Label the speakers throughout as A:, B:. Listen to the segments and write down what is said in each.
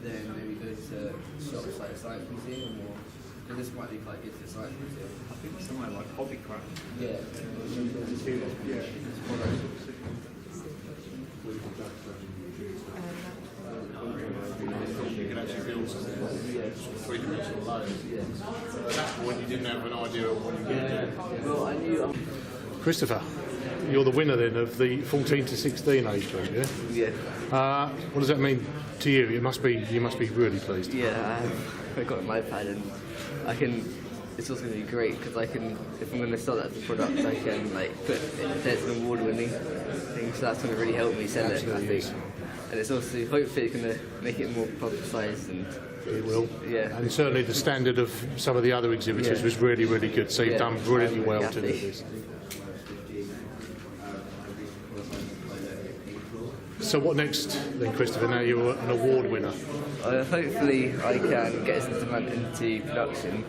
A: then maybe go to shops like Science Museum, or because this might be quite good to Science Museum.
B: I think somewhere like Hobbycraft.
A: Yeah.
B: You can actually build three-dimensional layers. At that point, you didn't have an idea of what you were going to do.
A: Well, I knew.
C: Christopher, you're the winner then of the 14 to 16 age group, yeah?
A: Yeah.
C: What does that mean to you? You must be really pleased.
A: Yeah, I got my pad and I can. It's also going to be great because I can, if I'm going to sell that as a product, I can like put it as an award-winning thing. So that's going to really help me sell it, I think. And it's also hopefully going to make it more publicised and.
C: It will.
A: Yeah.
C: And certainly the standard of some of the other exhibitors was really good. So you've done brilliantly well to do this. So what next then, Christopher? Now you're an award winner.
A: Hopefully I can get some demand into production.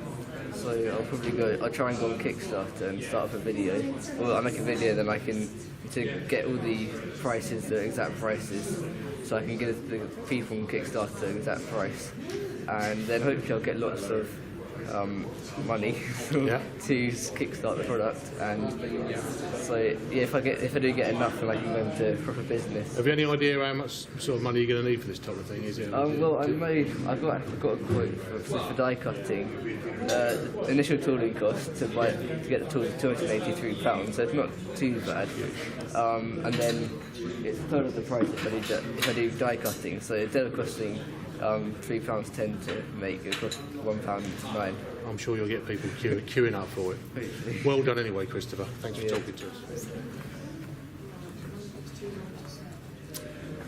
A: So I'll try and go on Kickstarter and start up a video. Well, I make a video, then I can to get all the prices, the exact prices, so I can get the people on Kickstarter the exact price, and then hopefully I'll get lots of money to kickstart the product. And so yeah, if I do get enough, then I can go into proper business.
C: Have you any idea how much sort of money you're going to need for this type of thing? Is it?
A: Well, I know I've got a quote for die cutting. The initial tooling cost to get the tools is £283, so it's not too bad. And then it's a third of the price if I do die cutting. So instead of costing £3.10 to make, it costs £1.09.
C: I'm sure you'll get people queuing up for it. Well done anyway, Christopher. Thanks for talking to us.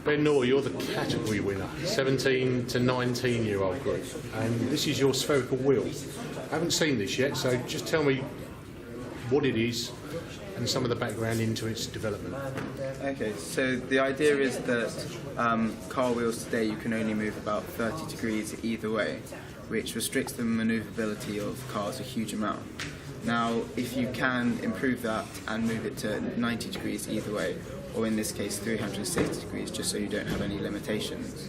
C: Ben Noor, you're the category winner, 17 to 19-year-old group, and this is your spherical wheel. I haven't seen this yet, so just tell me what it is and some of the background into its development.
D: Okay, so the idea is that car wheels today you can only move about 30 degrees either way, which restricts the manoeuvrability of cars a huge amount. Now, if you can improve that and move it to 90 degrees either way, or in this case 360 degrees, just so you don't have any limitations,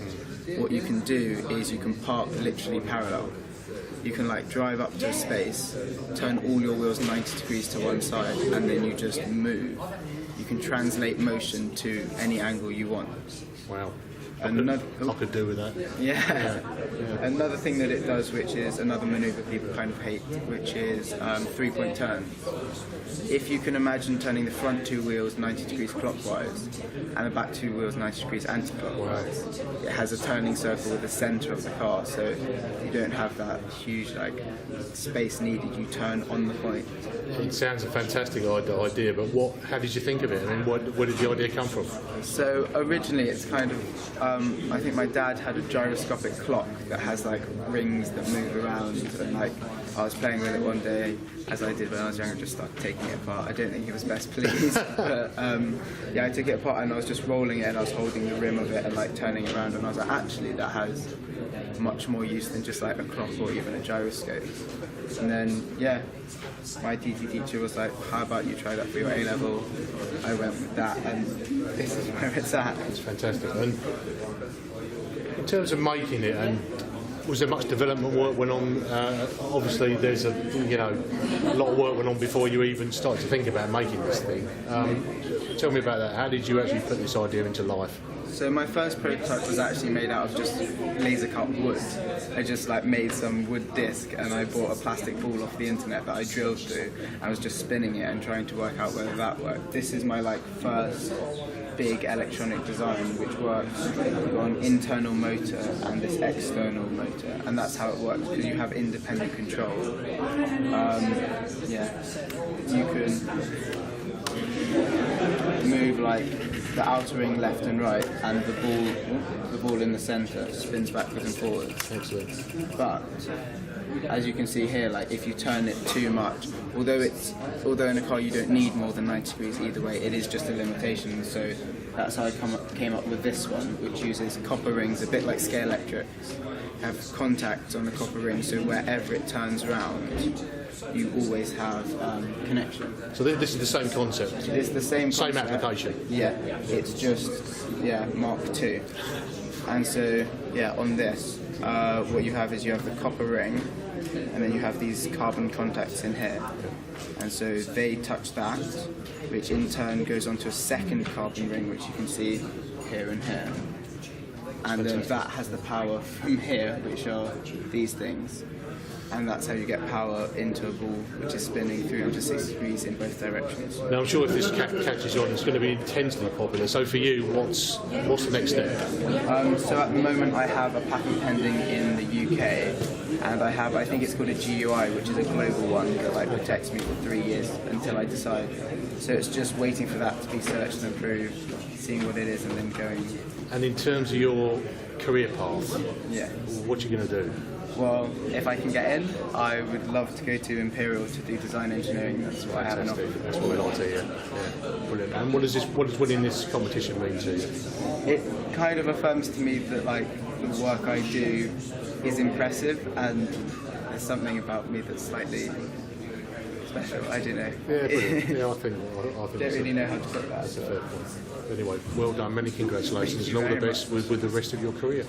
D: what you can do is you can park literally parallel. You can like drive up to a space, turn all your wheels 90 degrees to one side, and then you just move. You can translate motion to any angle you want.
C: Wow. I could do with that.
D: Yeah. Another thing that it does, which is another manoeuvre people kind of hate, which is three-point turn. If you can imagine turning the front two wheels 90 degrees clockwise and the back two wheels 90 degrees anti-clockwise, it has a turning circle with the centre of the car, so you don't have that huge space needed. You turn on the point.
C: It sounds a fantastic idea, but how did you think of it? I mean, where did the idea come from?
D: So originally it's kind of, I think my dad had a gyroscopic clock that has like rings that move around, and like I was playing with it one day, as I did when I was younger, just started taking it apart. I don't think he was best pleased, but yeah, I took it apart and I was just rolling it and I was holding the rim of it and like turning it around, and I was like, actually that has much more use than just like a clock or even a gyroscope. And then yeah, my TT teacher was like, how about you try that for your A-level? I went with that, and this is where it's at.
C: It's fantastic. And in terms of making it, and was there much development work went on? Obviously, there's a lot of work went on before you even started to think about making this thing. Tell me about that. How did you actually put this idea into life?
D: So my first prototype was actually made out of just laser cut wood. I just like made some wood disc and I bought a plastic ball off the internet that I drilled through. I was just spinning it and trying to work out whether that worked. This is my first big electronic design, which works on internal motor and this external motor, and that's how it works because you have independent control. Yeah, you can move the outer ring left and right, and the ball in the centre spins backwards and forwards.
C: Excellent.
D: But as you can see here, if you turn it too much, although in a car you don't need more than 90 degrees either way, it is just a limitation. So that's how I came up with this one, which uses copper rings, a bit like scale electrics, have contacts on the copper ring, so wherever it turns around, you always have connection.
C: So this is the same concept.
D: It's the same
C: Same
D: concept.
C: application.
D: Yeah, it's just Mark II. And so on this, what you have is you have the copper ring, and then you have these carbon contacts in here. And so they touch that, which in turn goes onto a second carbon ring, which you can see here and here. And then that has the power from here, which are these things. And that's how you get power into a ball, which is spinning 360 degrees in both directions.
C: Now I'm sure if this catches on, it's going to be intensely popular. So for you, what's the next step?
D: So at the moment I have a patent pending in the UK, and I think it's called a GUI, which is a global one that like protects me for 3 years until I decide. So it's just waiting for that to be searched and approved, seeing what it is, and then going.
C: And in terms of your career path, what are you going to do?
D: Well, if I can get in, I would love to go to Imperial to do design engineering. That's what I have enough.
C: That's what we like to hear. Yeah, brilliant. And what does winning this competition mean to you?
D: It kind of affirms to me that like the work I do is impressive, and there's something about me that's slightly special. I don't know.
C: Yeah, brilliant. Yeah, I think
D: Don't really know how to put that.
C: that's a fair point. Anyway, well done. Many congratulations, and all the best with the rest of your career.